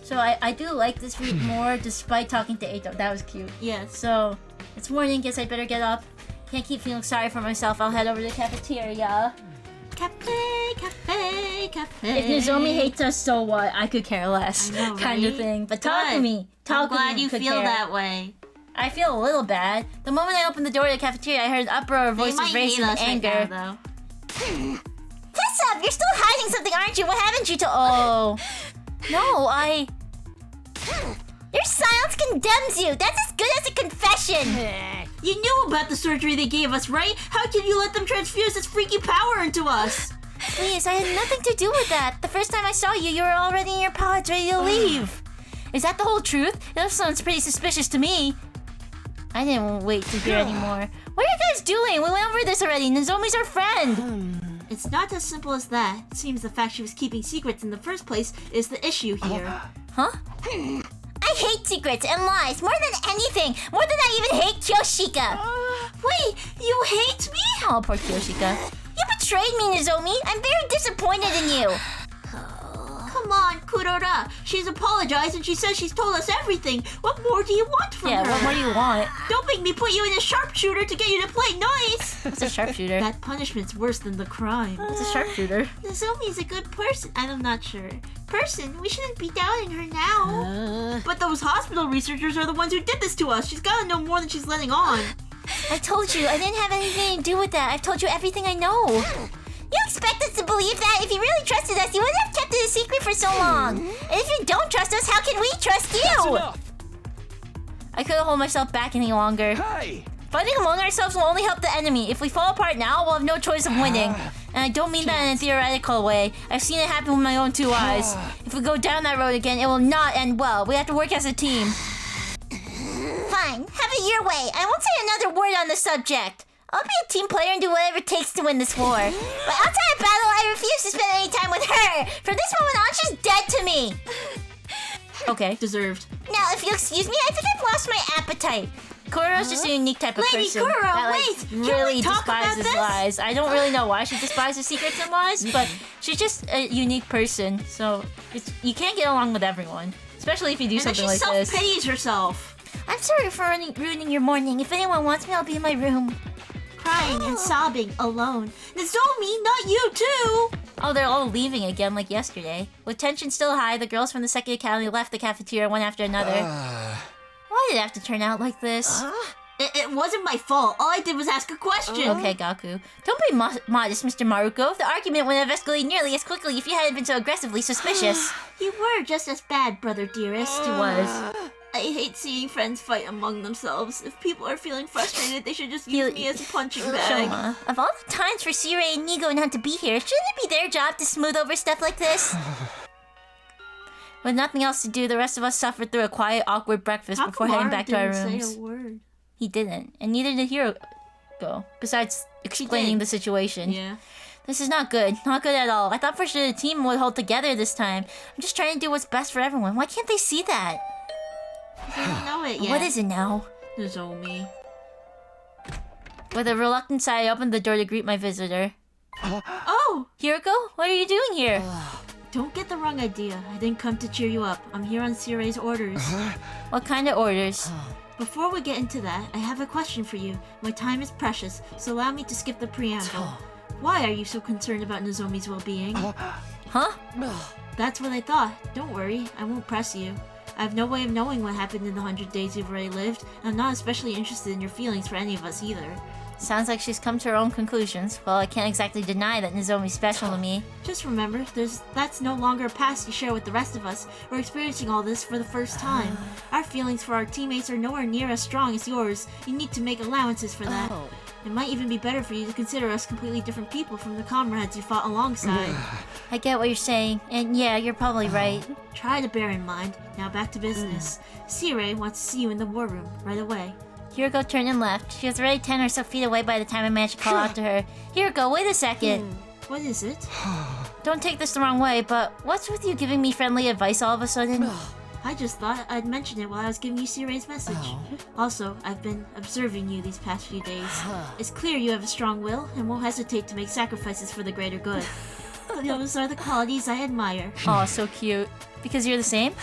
So I do like this route more despite talking to Eito. That was cute. Yes. So it's morning, guess I better get up. Can't keep feeling sorry for myself. I'll head over to the cafeteria. Cafe. If Nozomi hates us, so what? I could care less. I know, kind of right? thing. But I'm glad you could feel care. that way. I feel a little bad. The moment I opened the door to the cafeteria, I heard an uproar of voices raised in anger. Right now, Tessa, you're still hiding something, aren't you? What haven't you to... Oh. No, Your silence condemns you. That's as good as a confession. You knew about the surgery they gave us, right? How could you let them transfuse this freaky power into us? Please, I had nothing to do with that. The first time I saw you, you were already in your pods ready to leave. Is that the whole truth? That sounds pretty suspicious to me. I didn't wait to hear anymore. What are you guys doing? We went over this already. Nozomi's our friend. It's not as simple as that. It seems the fact she was keeping secrets in the first place is the issue here. Huh? I hate secrets and lies more than anything. More than I even hate Kyoshika. Wait, you hate me? Oh, poor Kyoshika. You betrayed me, Nozomi. I'm very disappointed in you. Come on, Kurora. She's apologized and she says she's told us everything. What more do you want from her? Yeah, what more do you want? Don't make me put you in a sharpshooter to get you to play nice. What's a sharpshooter? That punishment's worse than the crime. What's a sharpshooter? Nozomi's a good person. I'm not sure. We shouldn't be doubting her now. But those hospital researchers are the ones who did this to us. She's gotta know more than she's letting on. I told you, I didn't have anything to do with that. I've told you everything I know. You expect us to believe that? If you really trusted us, you wouldn't have kept it a secret for so long. And if you don't trust us, how can we trust you? I couldn't hold myself back any longer. Hey! Fighting among ourselves will only help the enemy. If we fall apart now, we'll have no choice of winning. And I don't mean that in a theoretical way. I've seen it happen with my own 2 eyes. If we go down that road again, it will not end well. We have to work as a team. Fine, have it your way. I won't say another word on the subject. I'll be a team player and do whatever it takes to win this war. But outside of battle, I refuse to spend any time with her. From this moment on, she's dead to me. Okay. Deserved. Now, if you'll excuse me, I think I've lost my appetite. Kuro's just a unique type of Lady person Kuro, that wait! Can really we talk about despises this? lies. I don't really know why she despises secrets and lies, but she's just a unique person. So you can't get along with everyone, especially if you do And then something she like this. self-pities herself. I'm sorry for ruining your morning. If anyone wants me, I'll be in my room. Crying and sobbing alone. Nozomi, not you too! Oh, they're all leaving again like yesterday. With tension still high, the girls from the second academy left the cafeteria one after another. Why did it have to turn out like this? It wasn't my fault. All I did was ask a question. Okay, Gaku. Don't be modest, Mr. Maruko. The argument wouldn't have escalated nearly as quickly if you hadn't been so aggressively suspicious. You were just as bad, brother dearest. It was. I hate seeing friends fight among themselves. If people are feeling frustrated, they should just use me as a punching bag. Shoma. Of all the times for Sire and Nigo not to be here, shouldn't it be their job to smooth over stuff like this? With nothing else to do, the rest of us suffered through a quiet, awkward breakfast before heading back to our rooms. Say a word. He didn't, and neither did Hiroko. Besides explaining the situation. Yeah. This is not good. Not good at all. I thought for sure the team would hold together this time. I'm just trying to do what's best for everyone. Why can't they see that? They don't know it yet. What is it now? Nozomi. With a reluctant sigh, I opened the door to greet my visitor. Oh! Hiroko, what are you doing here? Don't get the wrong idea. I didn't come to cheer you up. I'm here on Sire's orders. What kind of orders? Before we get into that, I have a question for you. My time is precious, so allow me to skip the preamble. Why are you so concerned about Nozomi's well-being? Huh? That's what I thought. Don't worry, I won't press you. I have no way of knowing what happened in the 100 days you've already lived, and I'm not especially interested in your feelings for any of us either. Sounds like she's come to her own conclusions. Well, I can't exactly deny that Nozomi's special to me. Just remember, that's no longer a past you share with the rest of us. We're experiencing all this for the first time. Our feelings for our teammates are nowhere near as strong as yours. You need to make allowances for that. It might even be better for you to consider us completely different people from the comrades you fought alongside. I get what you're saying, and yeah, you're probably right. Try to bear in mind. Now back to business. Sire wants to see you in the war room right away. Hiroko turned and left. She was already 10 or so feet away by the time I managed to call out to her. Hiroko, wait a second. What is it? Don't take this the wrong way, but what's with you giving me friendly advice all of a sudden? I just thought I'd mention it while I was giving you Sire's message. Also, I've been observing you these past few days. It's clear you have a strong will and won't hesitate to make sacrifices for the greater good. Those are the qualities I admire. Aw, so cute. Because you're the same?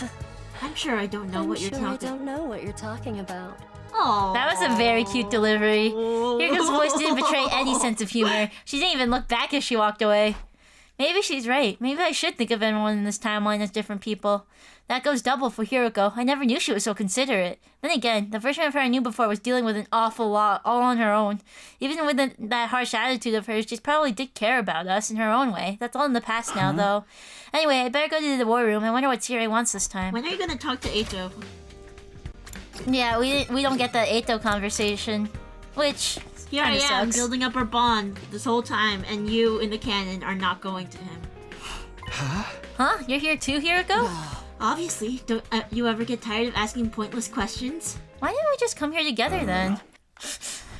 I'm sure I don't know what you're I talking. don't know what you're talking about. Oh, That was a very cute delivery. Hiriko's voice didn't betray any sense of humor. She didn't even look back as she walked away. Maybe she's right. Maybe I should think of everyone in this timeline as different people. That goes double for Hiroko. I never knew she was so considerate. Then again, the version of her I knew before was dealing with an awful lot, all on her own. Even with that harsh attitude of hers, she probably did care about us in her own way. That's all in the past now, though. Anyway, I better go to the war room. I wonder what Sire wants this time. when are you gonna talk to Eito? Yeah, we don't get the Eito conversation, which Here I kinda am, sucks. building up our bond this whole time, and you in the canon are not going to him. Huh? You're here too, Hiroko? Obviously, don't you ever get tired of asking pointless questions? Why didn't we just come here together then?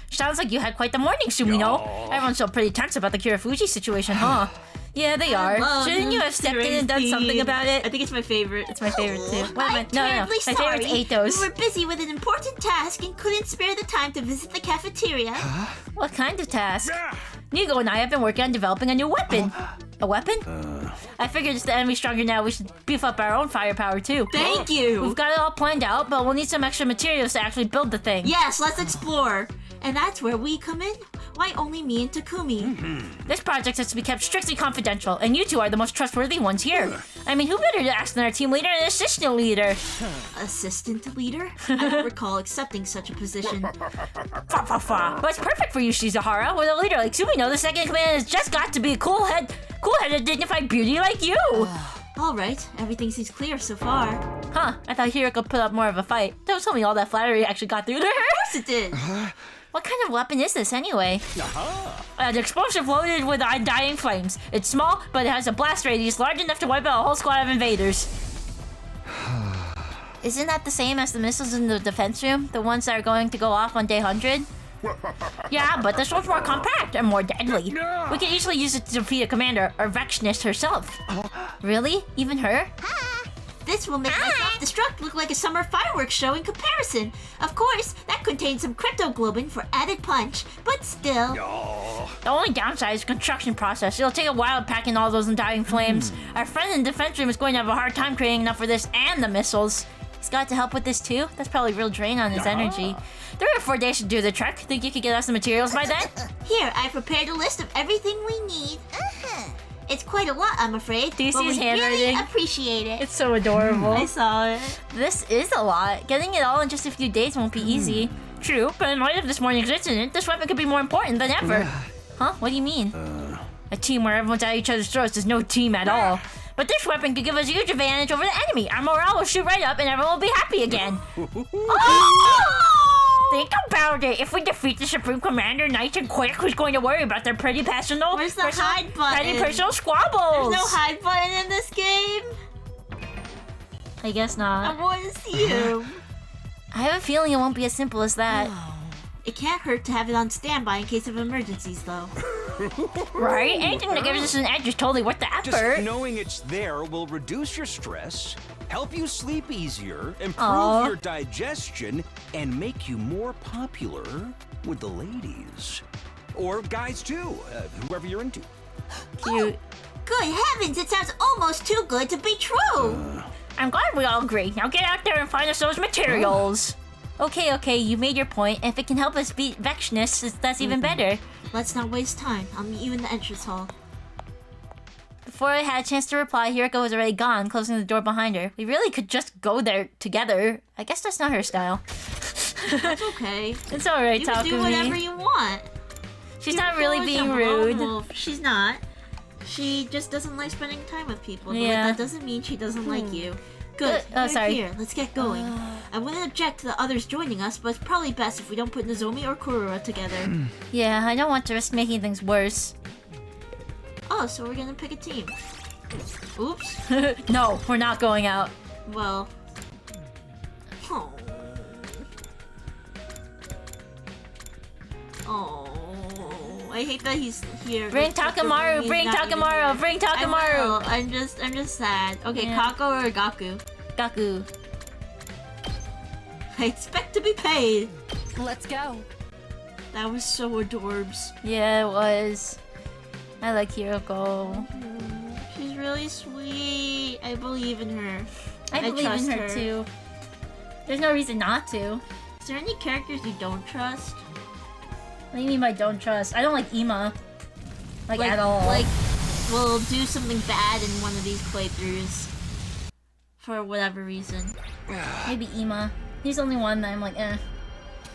Sounds like you had quite the morning, Sumino. Everyone's so pretty tense about the Kirafuji situation, huh? Yeah, they are. Shouldn't you have stepped in and done something about it? I think it's my favorite. It's my favorite too. Wait a I'm minute. No. terribly My sorry. favorite's Eito's. We were busy with an important task and couldn't spare the time to visit the cafeteria. What kind of task? Nigo and I have been working on developing a new weapon. A weapon? I figured if the enemy's stronger now, we should beef up our own firepower too. Thank you! We've got it all planned out, but we'll need some extra materials to actually build the thing. Yes, let's explore. And that's where we come in. Why only me and Takumi? This project has to be kept strictly confidential, and you two are the most trustworthy ones here. I mean, who better to ask than our team leader and assistant leader? Assistant leader? I don't recall accepting such a position. Fa fa fa. But it's perfect for you, Shizuhara. With a leader like Sumino, the second command has just got to be a cool-headed, dignified beauty like you. Alright, everything seems clear so far. Huh, I thought Hiroko put up more of a fight. Don't tell me all that flattery actually got through to her. Of course it did. What kind of weapon is this anyway? An explosive loaded with undying flames. It's small, but it has a blast radius large enough to wipe out a whole squad of invaders. Isn't that the same as the missiles in the defense room? The ones that are going to go off on day 100? Yeah, but this one's more compact and more deadly. We could easily use it to defeat a commander, or Vexness herself. Really? Even her? This will make my self-destruct look like a summer fireworks show in comparison. Of course, that contains some cryptoglobin for added punch, but still. The only downside is the construction process. It'll take a while to pack in all those undying flames. Our friend in the defense room is going to have a hard time creating enough for this and the missiles. He's got to help with this too? That's probably a real drain on his energy. 3 or 4 days should do the trick. Think you could get us the materials by then? Here, I prepared a list of everything we need. It's quite a lot, I'm afraid. Do you see his we handwriting? really appreciate it. It's so adorable. I saw it. This is a lot. Getting it all in just a few days won't be easy. True, but in light of this morning's incident, this weapon could be more important than ever. Huh? What do you mean? A team where everyone's at each other's throats is no team at all. But this weapon could give us a huge advantage over the enemy. Our morale will shoot right up and everyone will be happy again. Think about it. If we defeat the Supreme Commander nice and quick, who's going to worry about their petty personal... Where's the hide button? Petty personal squabbles. There's no hide button in this game. I guess not. I want to see him. I have a feeling it won't be as simple as that. It can't hurt to have it on standby in case of emergencies, though. Right? Anything that gives us an edge is totally worth the effort. Just knowing it's there will reduce your stress, help you sleep easier, improve your digestion, and make you more popular with the ladies. Or guys too, whoever you're into. Cute. Good heavens, it sounds almost too good to be true. I'm glad we all agree. Now get out there and find us those materials. Okay, you made your point. If it can help us beat Vexness, that's even better. Let's not waste time. I'll meet you in the entrance hall. Before I had a chance to reply, Hiroko was already gone, closing the door behind her. We really could just go there together. I guess that's not her style. That's okay. It's alright, You can do whatever you want. She's You're not really always being a rude. lone wolf. She's not. She just doesn't like spending time with people. But Yeah. that doesn't mean she doesn't like you. Good. Oh, You're sorry. Here, let's get going. I wouldn't object to the others joining us, but it's probably best if we don't put Nozomi or Kurura together. Yeah, I don't want to risk making things worse. Oh, so we're gonna pick a team. Oops. No, we're not going out. Well. Oh. Oh. I hate that he's here. Bring Takamaru, bring Takamaru, bring Takamaru! I'm just sad. Okay, Yeah. Kako or Gaku? Gaku. I expect to be paid. Let's go. That was so adorbs. Yeah, it was. I like Hiroko. She's really sweet. I believe in her. I believe trust in her too. There's no reason not to. Is there any characters you don't trust? What do you mean by don't trust? I don't like Ima. Like at all. Like, we'll do something bad in one of these playthroughs. For whatever reason. Maybe Ima. He's the only one that I'm like, eh.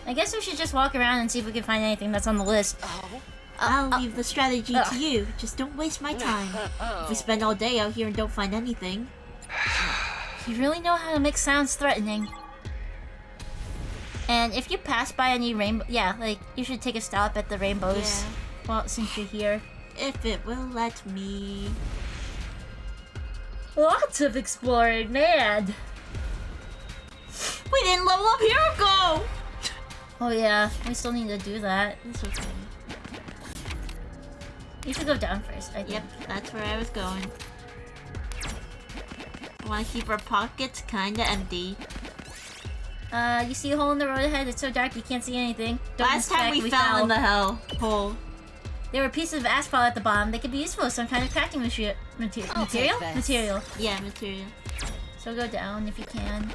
I guess we should just walk around and see if we can find anything that's on the list. I'll leave the strategy to you. Just don't waste my time. If we spend all day out here and don't find anything. You really know how to make sounds threatening. And if you pass by any rainbow, yeah, like you should take a stop at the rainbows. Yeah. Well, since you're here. If it will let me. Lots of exploring, man. We didn't level up Hiroko! Oh yeah, we still need to do that. It's okay. You should go down first, I think. Yep, that's where I was going. I want to keep our pockets kinda empty. You see a hole in the road ahead? It's so dark you can't see anything. Don't Last time inspect, we fell in the hole. There were pieces of asphalt at the bottom. They could be useful as some kind of crafting material. Material? Yeah, material. So go down if you can.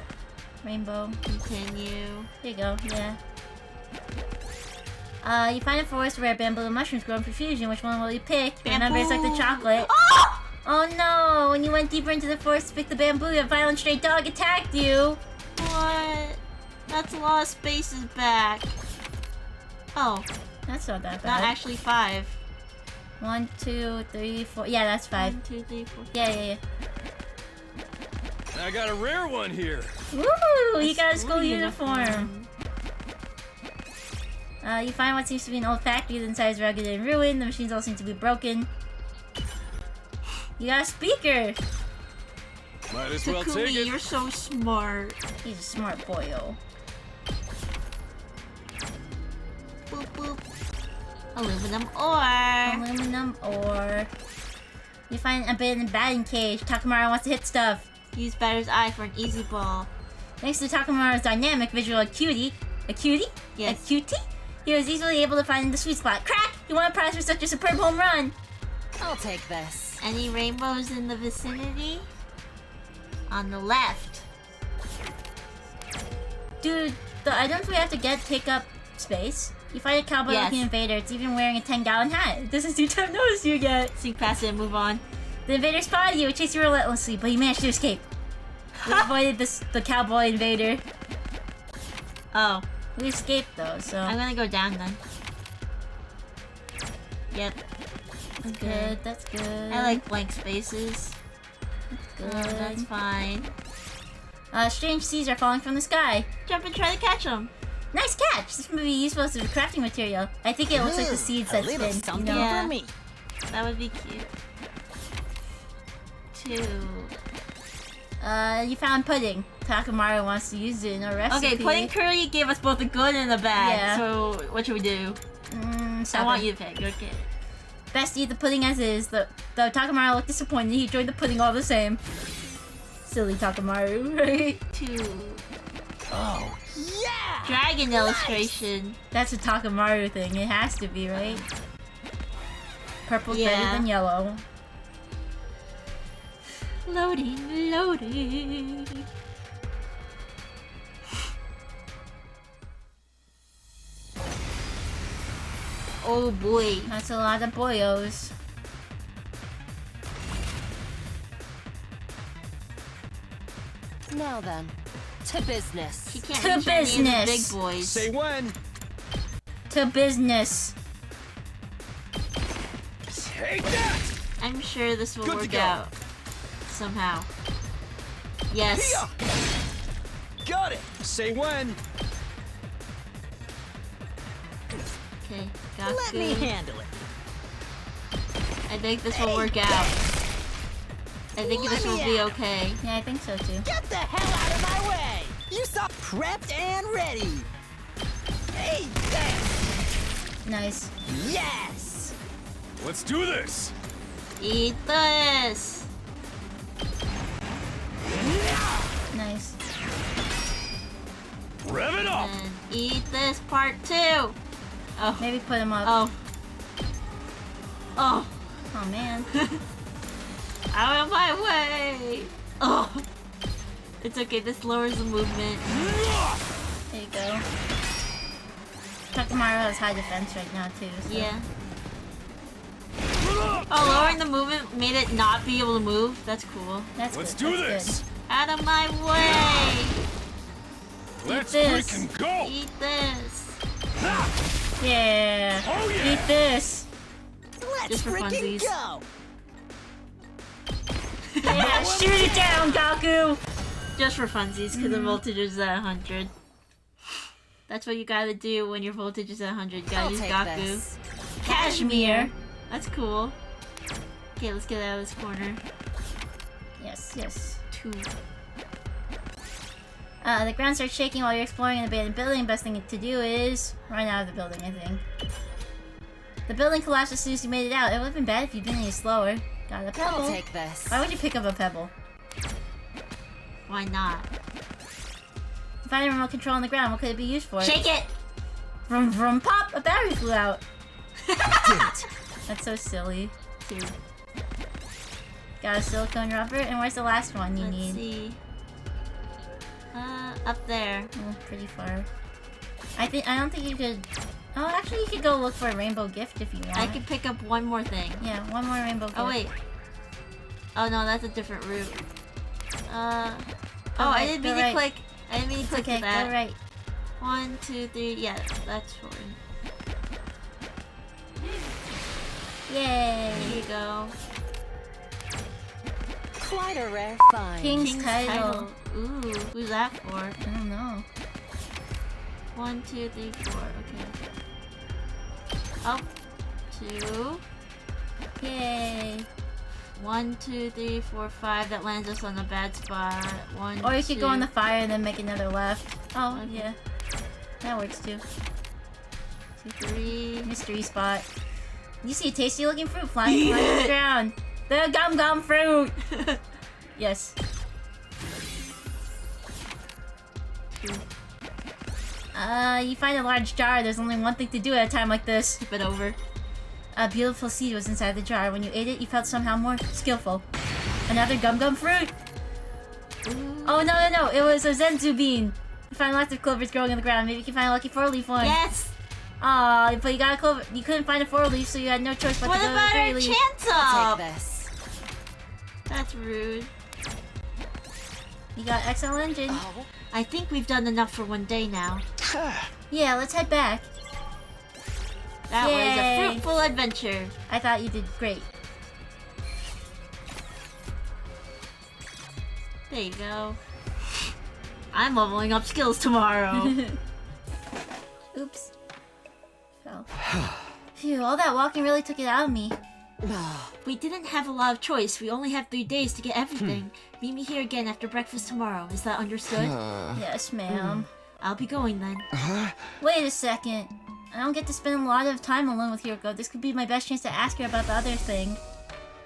Rainbow. Continue. There you go, yeah. You find a forest where bamboo and mushrooms grow in profusion. Which one will you pick? Remember, Bamboo. it's like the chocolate. Oh! Oh no! When you went deeper into the forest to pick the bamboo, a violent stray dog attacked you. What? That's a lot of spaces back. Oh, That's not that not bad. actually 5. 1, 2, 3, 4. Yeah, that's 5. 1, 2, 3, 4. Yeah. I got a rare one here. Woo! You got a school uniform. You find what seems to be an old factory. The inside is rugged and ruined. The machines all seem to be broken. You got a speaker. Might as well take Takumi, it. you're so smart. He's a smart boyo. Boop boop. Aluminum ore. Aluminum ore. You find a abandoned batting cage. Takamaru wants to hit stuff. Use batter's eye for an easy ball. Thanks to Takamaru's dynamic visual acuity, Yes. acuity, he was easily able to find the sweet spot. Crack! You want a prize for such a superb home run? I'll take this. Any rainbows in the vicinity? On the left. Dude, the items we have to get take up space. You find a cowboy-looking Yes. invader. It's even wearing a 10-gallon hat. It doesn't seem to have noticed you yet. Sneak past it and move on. The invader spotted you and chased you relentlessly, but you managed to escape. We avoided the cowboy invader. Oh, We escaped though, so I'm gonna go down then. Yep. that's good. That's good. I like blank spaces. good. That's fine. Strange seeds are falling from the sky. Jump and try to catch them. Nice catch! This would be useful as a crafting material. I think it looks like the seeds that spin. You know? Yeah. For me. That would be cute. 2. You found pudding. Takamaru wants to use it in a recipe. Okay, pudding curry gave us both a good and a bad. Yeah. So what should we do? I Seven. want you to pick. Okay. Best to eat the pudding as is. Though Takamaru looked disappointed, he enjoyed the pudding all the same. Silly Takamaru, right? 2. Oh, yeah! Dragon illustration. That's a Takamaru thing. It has to be, right? Purple's Yeah. better than yellow. Loading, loading. Oh boy. That's a lot of boyos. Now then, to business. She can't To reach any of the big business. boys. Say when. To business. Take that. I'm sure this will Good to work go. out. Somehow. Yes. Hiya. Got it. Say when. Okay, Gaku. Let me handle it. I think this will work out. I think this will be okay. Yeah, I think so too. Get the hell out of my way! You saw prepped and ready. Hey, there. Nice. Yes! Let's do this. Eat this. Nice. Rev it up. And eat this part 2. Oh. Maybe put him up. Oh. Oh. Oh man. Out of my way. Oh. It's okay. This lowers the movement. There you go. Takamaru has high defense right now too. So. Yeah. Oh, lowering the movement made it not be able to move. That's cool. That's Let's good. do That's this. Out of my way. Let's this. freaking go. Eat this. Good. Yeah. Oh, yeah. Eat this. Let's Just for freaking funsies. go! Yeah. Shoot it down, Gaku. Just for funsies, because the voltage is at 100. That's what you gotta do when your voltage is at 100. You gotta I'll use take Gaku. this. Cashmere. That's cool. Okay, let's get out of this corner. Yes. Yes. 2. The ground starts shaking while you're exploring an abandoned building. Best thing to do is run out of the building, I think. The building collapsed as soon as you made it out. It would have been bad if you'd been any slower. Got a pebble. I'll take this. Why would you pick up a pebble? Why not? Find a remote control on the ground. What could it be used for? Shake it! Vroom vroom pop! A battery flew out. Did it. That's so silly. 2. Got a silicone rubber, and where's the last one you Let's need? see. Up there. Oh, pretty far. I don't think you could Oh, actually, you could go look for a rainbow gift if you want. I could pick up one more thing. Yeah, one more rainbow gift. Oh wait. Oh no, that's a different route. I right, didn't go mean to right. click. I didn't mean to It's click okay, to that. go right. 1, 2, 3. Yeah, that's fine. Yay! Here you go. Quite a rare find. King's title. Ooh, who's that for? I don't know. 1, 2, 3, 4. Okay. Up. 2. Yay! 1, 2, 3, 4, 5. That lands us on a bad spot. 1, Or you could go 2. in the fire and then make another left. Oh, Okay. yeah. That works too. 2, 3. Mystery spot. You see a tasty looking fruit flying on the ground. The gum gum fruit! Yes. You find a large jar. There's only one thing to do at a time like this. Tip it over. A beautiful seed was inside the jar. When you ate it, you felt somehow more skillful. Another gum gum fruit! Oh, no. It was a Zenzu bean. You find lots of clovers growing on the ground. Maybe you can find a lucky 4-leaf one. Yes! Aw, but you got a clover. You couldn't find a 4-leaf, so you had no choice but What to go about with our 3-leaf. chance Take up? this. That's rude. You got excellent engine. Oh. I think we've done enough for one day now. Yeah, let's head back. That was Yay. a fruitful adventure. I thought you did great. There you go. I'm leveling up skills tomorrow. Oops. Fell. Phew, all that walking really took it out of me. We didn't have a lot of choice. We only have 3 days to get everything. Meet me here again after breakfast tomorrow. Is that understood? Yes, ma'am. I'll be going then. Wait a second. I don't get to spend a lot of time alone with Hiroko. This could be my best chance to ask her about the other thing.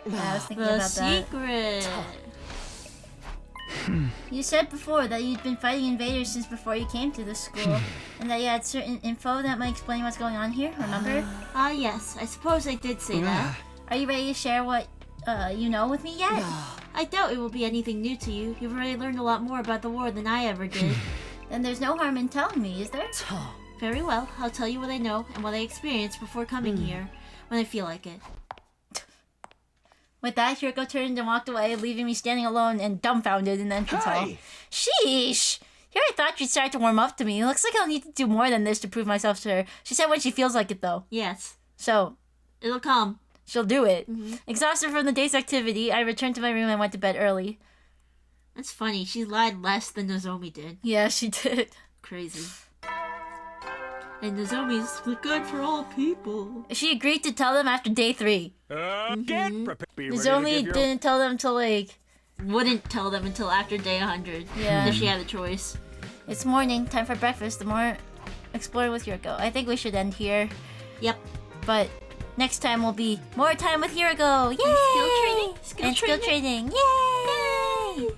Yeah, I was thinking The about that. secret. You said before that you'd been fighting invaders since before you came to the school, and that you had certain info that might explain what's going on here, remember? Ah, yes. I suppose I did say that. Are you ready to share what you know with me yet? I doubt it will be anything new to you. You've already learned a lot more about the war than I ever did. Then there's no harm in telling me, is there? Very well. I'll tell you what I know and what I experienced before coming here, when I feel like it. With that, Hiroko turned and walked away, leaving me standing alone and dumbfounded in the entrance hall. Sheesh! Here I thought she'd start to warm up to me. It looks like I'll need to do more than this to prove myself to her. She said when she feels like it, though. Yes. So, It'll come. she'll do it. Exhausted from the day's activity, I returned to my room and went to bed early. That's funny. She lied less than Nozomi did. Yeah, she did. Crazy. And Nozomi's good for all people. She agreed to tell them after day 3. Get prepared. Be ready to Nozomi give your- didn't tell them till like... Wouldn't tell them until after day 100. Yeah. If she had a choice. It's morning, time for breakfast. The more exploring with Hiroko. I think we should end here. Yep. But next time will be more time with Hiroko. Yay! Skill training. And skill training. Yay!